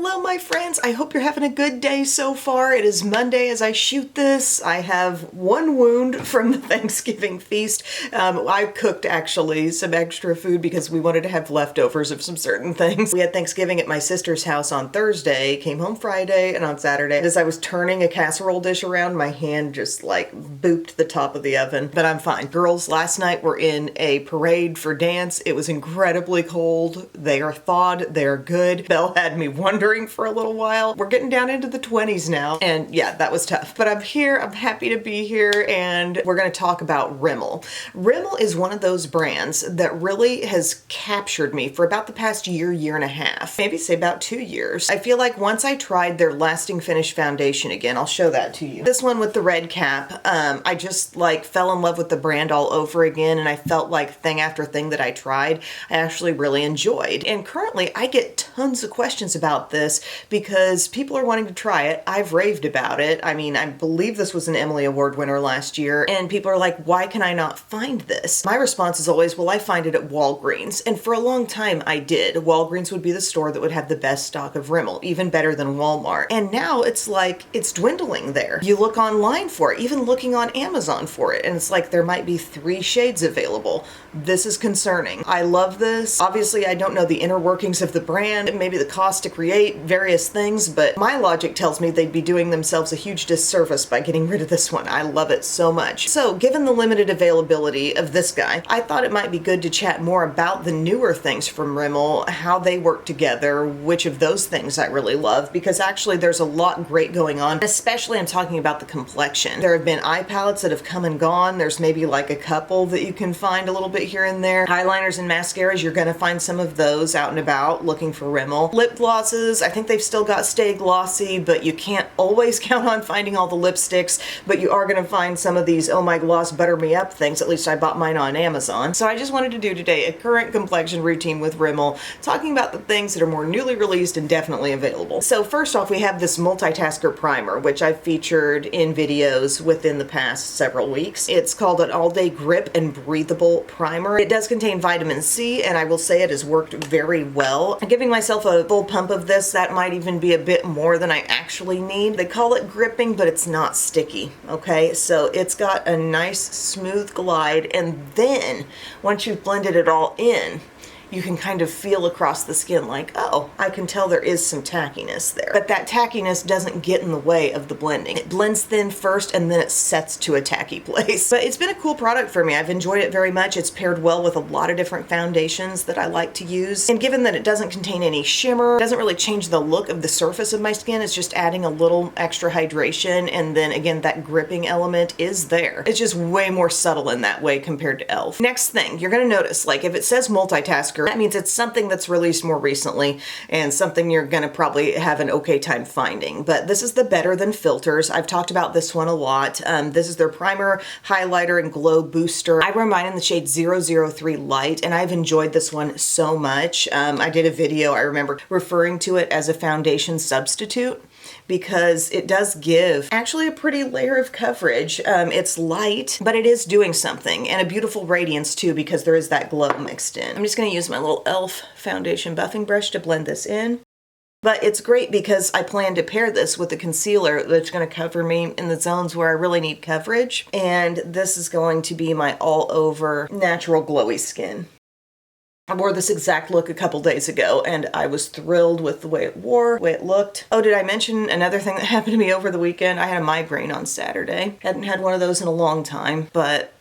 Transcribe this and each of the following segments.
Hello, my friends. I hope you're having a good day so far. It is Monday as I shoot this. I have one wound from the Thanksgiving feast. I cooked actually some extra food because we wanted to have leftovers of some certain things. We had Thanksgiving at my sister's house on Thursday, came home Friday, and on Saturday, as I was turning a casserole dish around, my hand just like booped the top of the oven, but I'm fine. Girls last night were in a parade for dance. It was incredibly cold. They are thawed. They're good. Belle had me wondering for a little while. We're getting down into the 20s now, and yeah, that was tough. But I'm here. I'm happy to be here, and we're going to talk about Rimmel. Rimmel is one of those brands that really has captured me for about the past year, year and a half. Maybe say about 2 years. I feel like once I tried their Lasting Finish foundation again, I'll show that to you. This one with the red cap, I just like fell in love with the brand all over again, and I felt like thing after thing that I tried, I actually really enjoyed. And currently I get tons of questions about this because people are wanting to try it. I've raved about it. I mean, I believe this was an Emily Award winner last year, and people are like, why can I not find this? My response is always, well, I find it at Walgreens. And for a long time I did. Walgreens would be the store that would have the best stock of Rimmel, even better than Walmart. And now it's like, it's dwindling there. You look online for it, even looking on Amazon for it, and it's like there might be 3 shades available. This is concerning. I love this. Obviously, I don't know the inner workings of the brand, maybe the cost to create various things, but my logic tells me they'd be doing themselves a huge disservice by getting rid of this one. I love it so much. So given the limited availability of this guy, I thought it might be good to chat more about the newer things from Rimmel, how they work together, which of those things I really love, because actually there's a lot great going on, especially I'm talking about the complexion. There have been eye palettes that have come and gone. There's maybe like a couple that you can find a little bit here and there. Eyeliners and mascaras, you're gonna find some of those out and about looking for Rimmel. Lip glosses, I think they've still got Stay Glossy, but you can't always count on finding all the lipsticks, but you are gonna find some of these Oh My Gloss Butter Me Up things. At least I bought mine on Amazon. So I just wanted to do today a current complexion routine with Rimmel, talking about the things that are more newly released and definitely available. So first off, we have this multitasker primer, which I've featured in videos within the past several weeks. It's called an all-day grip and breathable primer. It does contain vitamin C, and I will say it has worked very well. I'm giving myself a full pump of this. That might even be a bit more than I actually need. They call it gripping, but it's not sticky, okay? So it's got a nice smooth glide, and then once you've blended it all in, you can kind of feel across the skin like, oh, I can tell there is some tackiness there. But that tackiness doesn't get in the way of the blending. It blends thin first and then it sets to a tacky place. But it's been a cool product for me. I've enjoyed it very much. It's paired well with a lot of different foundations that I like to use. And given that it doesn't contain any shimmer, it doesn't really change the look of the surface of my skin. It's just adding a little extra hydration, and then again, that gripping element is there. It's just way more subtle in that way compared to e.l.f. Next thing, you're gonna notice, like if it says multitasker, that means it's something that's released more recently and something you're gonna probably have an okay time finding. But this is the Better Than Filters. I've talked about this one a lot. This is their primer, highlighter, and glow booster. I wear mine in the shade 003 Light, and I've enjoyed this one so much. I did a video, I remember referring to it as a foundation substitute, because it does give actually a pretty layer of coverage. It's light, but it is doing something, and a beautiful radiance too, because there is that glow mixed in. I'm just gonna use my little e.l.f. foundation buffing brush to blend this in. But it's great because I plan to pair this with a concealer that's going to cover me in the zones where I really need coverage. And this is going to be my all-over natural glowy skin. I wore this exact look a couple days ago, and I was thrilled with the way it wore, the way it looked. Oh, did I mention another thing that happened to me over the weekend? I had a migraine on Saturday. Hadn't had one of those in a long time, but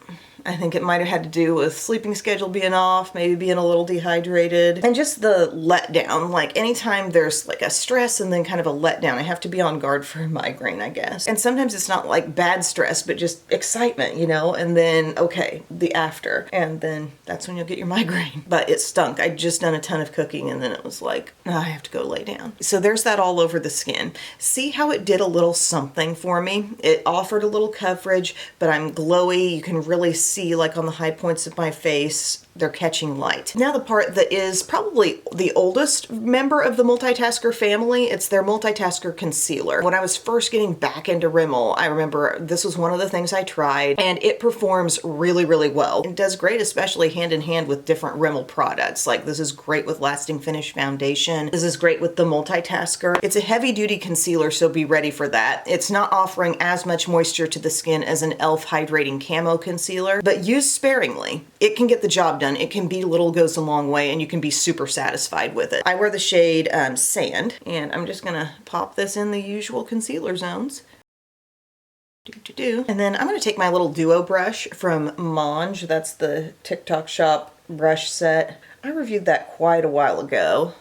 I think it might have had to do with sleeping schedule being off, maybe being a little dehydrated, and just the letdown. Like anytime there's like a stress and then kind of a letdown, I have to be on guard for a migraine, I guess. And sometimes it's not like bad stress, but just excitement, you know, and then, okay, the after, and then that's when you'll get your migraine. But it stunk. I'd just done a ton of cooking, and then it was like, oh, I have to go lay down. So there's that all over the skin. See how it did a little something for me? It offered a little coverage, but I'm glowy. You can really see like on the high points of my face they're catching light. Now the part that is probably the oldest member of the multitasker family, it's their multitasker concealer. When I was first getting back into Rimmel, I remember this was one of the things I tried, and it performs really, really well. It does great, especially hand in hand with different Rimmel products. Like this is great with Lasting Finish Foundation. This is great with the multitasker. It's a heavy duty concealer, so be ready for that. It's not offering as much moisture to the skin as an e.l.f. Hydrating Camo concealer, but use sparingly. It can get the job done. It can be little goes a long way, and you can be super satisfied with it. I wear the shade Sand, and I'm just gonna pop this in the usual concealer zones. And then I'm gonna take my little duo brush from Monge. That's the TikTok shop brush set. I reviewed that quite a while ago.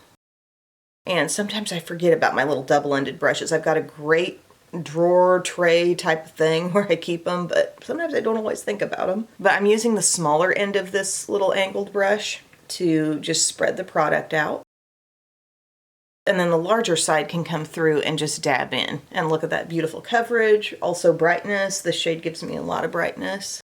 And sometimes I forget about my little double-ended brushes. I've got a great drawer tray type of thing where I keep them, but sometimes I don't always think about them. But I'm using the smaller end of this little angled brush to just spread the product out. And then the larger side can come through and just dab in. And look at that beautiful coverage, also brightness. This shade gives me a lot of brightness.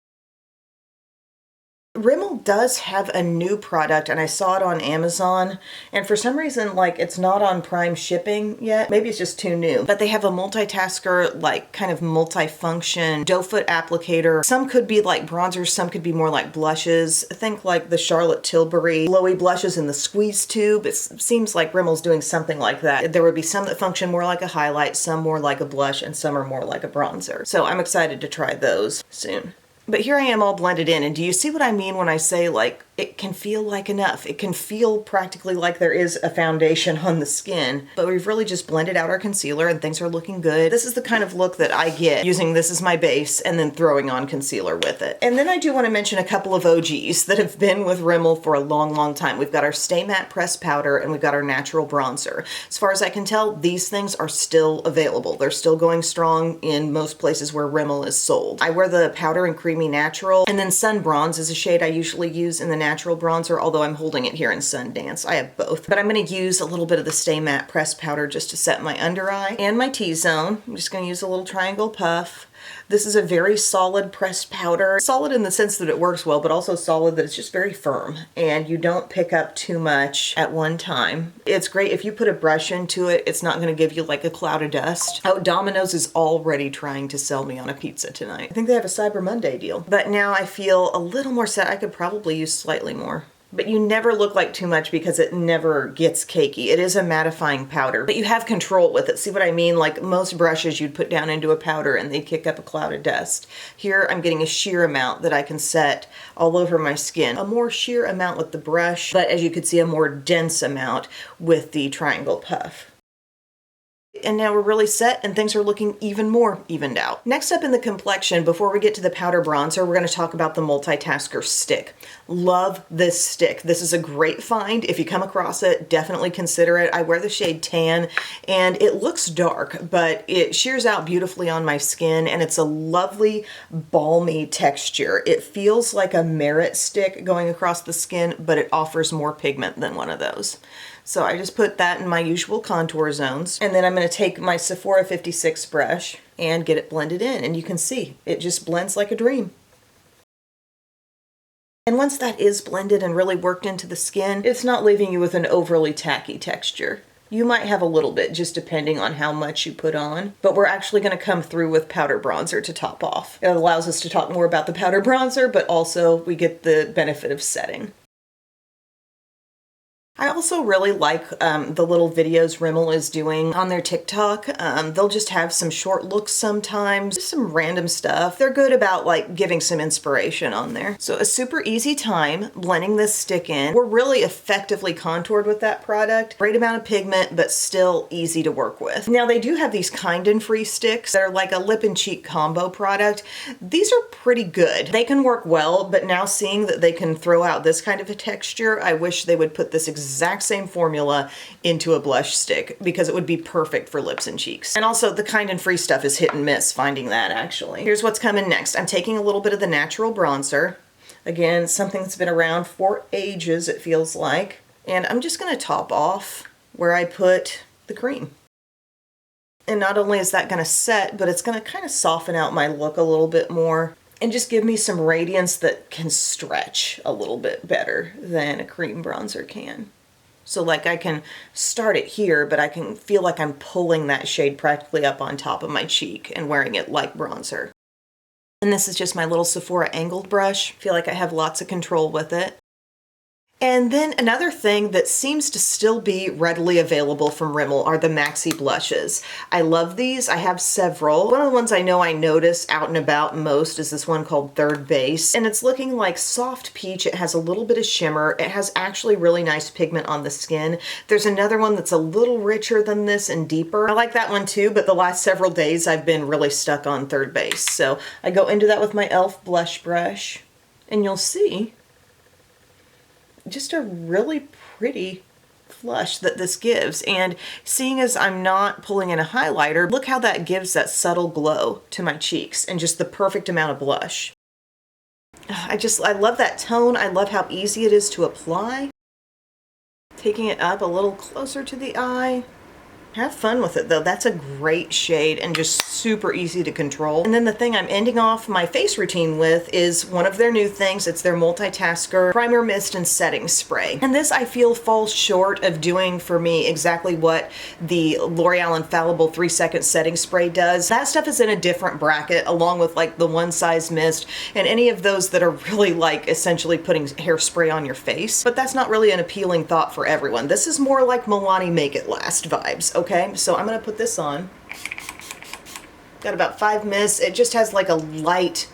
Rimmel does have a new product, and I saw it on Amazon, and for some reason, like, it's not on Prime shipping yet. Maybe it's just too new. But they have a multitasker, like, kind of multi-function doe foot applicator. Some could be like bronzers, some could be more like blushes. Think like the Charlotte Tilbury glowy blushes in the squeeze tube. It seems like Rimmel's doing something like that. There would be some that function more like a highlight, some more like a blush, and some are more like a bronzer. So I'm excited to try those soon. But here I am all blended in, and do you see what I mean when I say, like, it can feel like enough? It can feel practically like there is a foundation on the skin, but we've really just blended out our concealer and things are looking good. This is the kind of look that I get using this as my base and then throwing on concealer with it. And then I do want to mention a couple of OGs that have been with Rimmel for a long, long time. We've got our Stay Matte Pressed Powder and we've got our Natural Bronzer. As far as I can tell, these things are still available. They're still going strong in most places where Rimmel is sold. I wear the Powder and Creamy Natural, and then Sun Bronze is a shade I usually use in the Natural Bronzer, although I'm holding it here in Sundance. I have both. But I'm going to use a little bit of the Stay Matte Pressed Powder just to set my under eye and my T-zone. I'm just going to use a little triangle puff. This is a very solid pressed powder. Solid in the sense that it works well, but also solid that it's just very firm and you don't pick up too much at one time. It's great if you put a brush into it, it's not going to give you like a cloud of dust. Oh, Domino's is already trying to sell me on a pizza tonight. I think they have a Cyber Monday deal. But now I feel a little more set. I could probably use slightly more. But you never look like too much because it never gets cakey. It is a mattifying powder, but you have control with it. See what I mean? Like most brushes you'd put down into a powder and they kick up a cloud of dust. Here I'm getting a sheer amount that I can set all over my skin. A more sheer amount with the brush, but as you can see, a more dense amount with the triangle puff. And now we're really set and things are looking even more evened out. Next up in the complexion, before we get to the powder bronzer, we're going to talk about the multitasker stick. Love this stick. This is a great find. If you come across it, definitely consider it. I wear the shade Tan and it looks dark, but it shears out beautifully on my skin and it's a lovely balmy texture. It feels like a Merit stick going across the skin, but it offers more pigment than one of those. So I just put that in my usual contour zones. And then I'm going to take my Sephora 56 brush and get it blended in. And you can see it just blends like a dream. And once that is blended and really worked into the skin, it's not leaving you with an overly tacky texture. You might have a little bit just depending on how much you put on, but we're actually going to come through with powder bronzer to top off. It allows us to talk more about the powder bronzer, but also we get the benefit of setting. I also really like the little videos Rimmel is doing on their TikTok. They'll just have some short looks sometimes, just some random stuff. They're good about like giving some inspiration on there. So a super easy time blending this stick in. We're really effectively contoured with that product. Great amount of pigment, but still easy to work with. Now they do have these Kind and Free sticks that are like a lip and cheek combo product. These are pretty good. They can work well, but now seeing that they can throw out this kind of a texture, I wish they would put this exact same formula into a blush stick because it would be perfect for lips and cheeks. And also the Kind and Free stuff is hit and miss finding that actually. Here's what's coming next. I'm taking a little bit of the Natural Bronzer. Again, something that's been around for ages it feels like. And I'm just going to top off where I put the cream. And not only is that going to set, but it's going to kind of soften out my look a little bit more. and just give me some radiance that can stretch a little bit better than a cream bronzer can. So like I can start it here, but I can feel like I'm pulling that shade practically up on top of my cheek and wearing it like bronzer. And this is just my little Sephora angled brush. I feel like I have lots of control with it. And then another thing that seems to still be readily available from Rimmel are the Maxi blushes. I love these. I have several. One of the ones I know I notice out and about most is this one called Third Base. And it's looking like soft peach. It has a little bit of shimmer. It has actually really nice pigment on the skin. There's another one that's a little richer than this and deeper. I like that one too, but the last several days I've been really stuck on Third Base. So I go into that with my e.l.f. blush brush, and you'll see just a really pretty flush that this gives. And seeing as I'm not pulling in a highlighter, look how that gives that subtle glow to my cheeks and just the perfect amount of blush. I love that tone. I love how easy it is to apply. Taking it up a little closer to the eye. Have fun with it though. That's a great shade and just super easy to control. And then the thing I'm ending off my face routine with is one of their new things. It's their multitasker primer mist and setting spray. And this I feel falls short of doing for me exactly what the L'Oreal Infallible 3-second setting spray does. That stuff is in a different bracket along with like the One Size Mist and any of those that are really like essentially putting hairspray on your face. But that's not really an appealing thought for everyone. This is more like Milani Make It Last vibes. Okay, so I'm gonna put this on. Got about 5 mists. It just has like a light,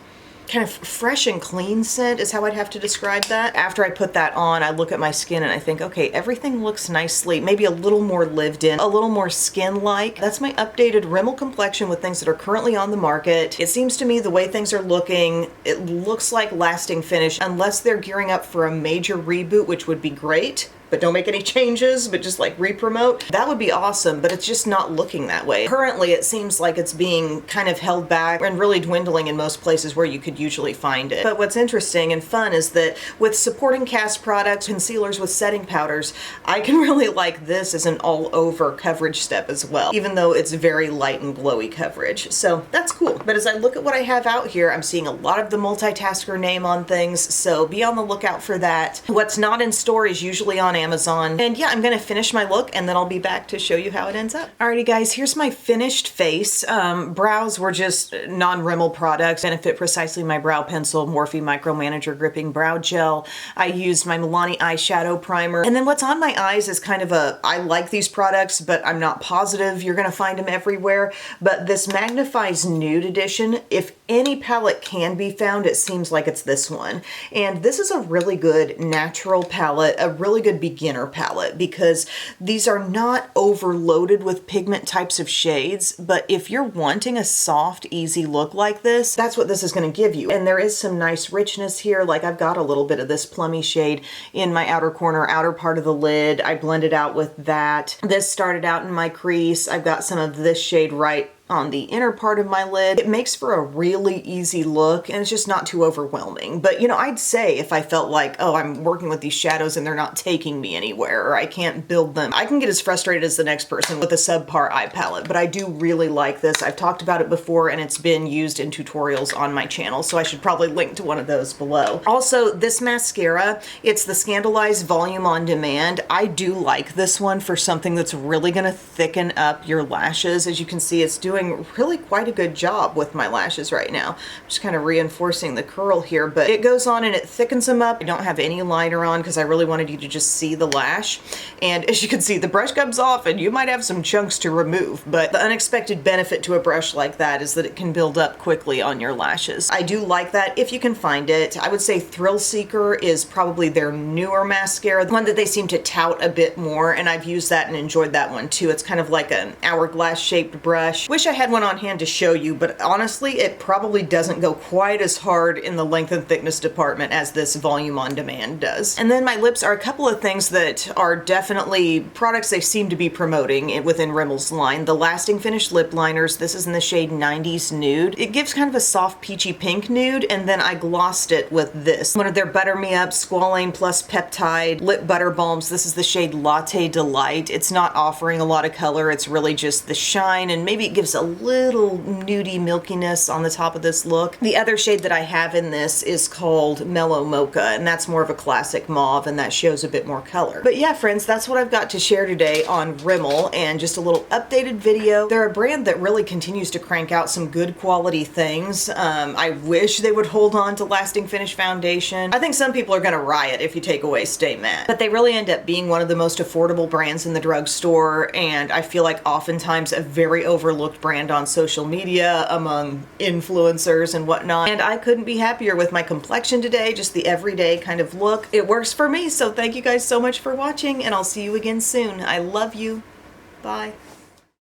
kind of fresh and clean scent is how I'd have to describe that. After I put that on, I look at my skin and I think, okay, everything looks nicely, maybe a little more lived in, a little more skin-like. That's my updated Rimmel complexion with things that are currently on the market. It seems to me the way things are looking, it looks like lasting finish, unless they're gearing up for a major reboot, which would be great. But don't make any changes, but just like re-promote. That would be awesome, but it's just not looking that way. Currently, it seems like it's being kind of held back and really dwindling in most places where you could usually find it. But what's interesting and fun is that with supporting cast products, concealers with setting powders, I can really like this as an all-over coverage step as well, even though it's very light and glowy coverage. So that's cool. But as I look at what I have out here, I'm seeing a lot of the multitasker name on things, so be on the lookout for that. What's not in store is usually on Amazon. And yeah, I'm gonna finish my look and then I'll be back to show you how it ends up. Alrighty guys, here's my finished face. Brows were just non-Rimmel products. Benefit Precisely My Brow Pencil, Morphe Micro Manager Gripping Brow Gel. I used my Milani eyeshadow primer. And then what's on my eyes is kind of a, I like these products, but I'm not positive you're gonna find them everywhere. But this Magnifies Nude Edition, if any palette can be found, it seems like it's this one. And this is a really good natural palette, a really good beginner palette, because these are not overloaded with pigment types of shades, but if you're wanting a soft, easy look like this, that's what this is going to give you. And there is some nice richness here, like I've got a little bit of this plummy shade in my outer corner, outer part of the lid. I blended out with that. This started out in my crease. I've got some of this shade right on the inner part of my lid. It makes for a really easy look and it's just not too overwhelming. But you know, I'd say if I felt like, oh, I'm working with these shadows and they're not taking me anywhere or I can't build them, I can get as frustrated as the next person with a subpar eye palette. But I do really like this. I've talked about it before and it's been used in tutorials on my channel, so I should probably link to one of those below. Also, this mascara, it's the Scandalized Volume on Demand. I do like this one for something that's really gonna thicken up your lashes. As you can see, it's doing really quite a good job with my lashes right now. I'm just kind of reinforcing the curl here, but it goes on and it thickens them up. I don't have any liner on because I really wanted you to just see the lash. And as you can see, the brush comes off and you might have some chunks to remove, but the unexpected benefit to a brush like that is that it can build up quickly on your lashes. I do like that if you can find it. I would say Thrill Seeker is probably their newer mascara, the one that they seem to tout a bit more, and I've used that and enjoyed that one too. It's kind of like an hourglass shaped brush. Wish I had one on hand to show you, but honestly, it probably doesn't go quite as hard in the length and thickness department as this Volume on Demand does. And then my lips are a couple of things that are definitely products they seem to be promoting within Rimmel's line. The Lasting Finish Lip Liners, this is in the shade 90s Nude. It gives kind of a soft peachy pink nude, and then I glossed it with this. One of their Butter Me Up Squalane Plus Peptide Lip Butter Balms. This is the shade Latte Delight. It's not offering a lot of color, it's really just the shine, and maybe it gives a little nudie milkiness on the top of this look. The other shade that I have in this is called Mellow Mocha, and that's more of a classic mauve, and that shows a bit more color. But yeah, friends, that's what I've got to share today on Rimmel, and just a little updated video. They're a brand that really continues to crank out some good quality things. I wish they would hold on to lasting finish foundation. I think some people are gonna riot if you take away Stay Matte, but they really end up being one of the most affordable brands in the drugstore, and I feel like oftentimes a very overlooked brand on social media among influencers and whatnot. And I couldn't be happier with my complexion today, just the everyday kind of look. It works for me, so thank you guys so much for watching, and I'll see you again soon. I love you. Bye.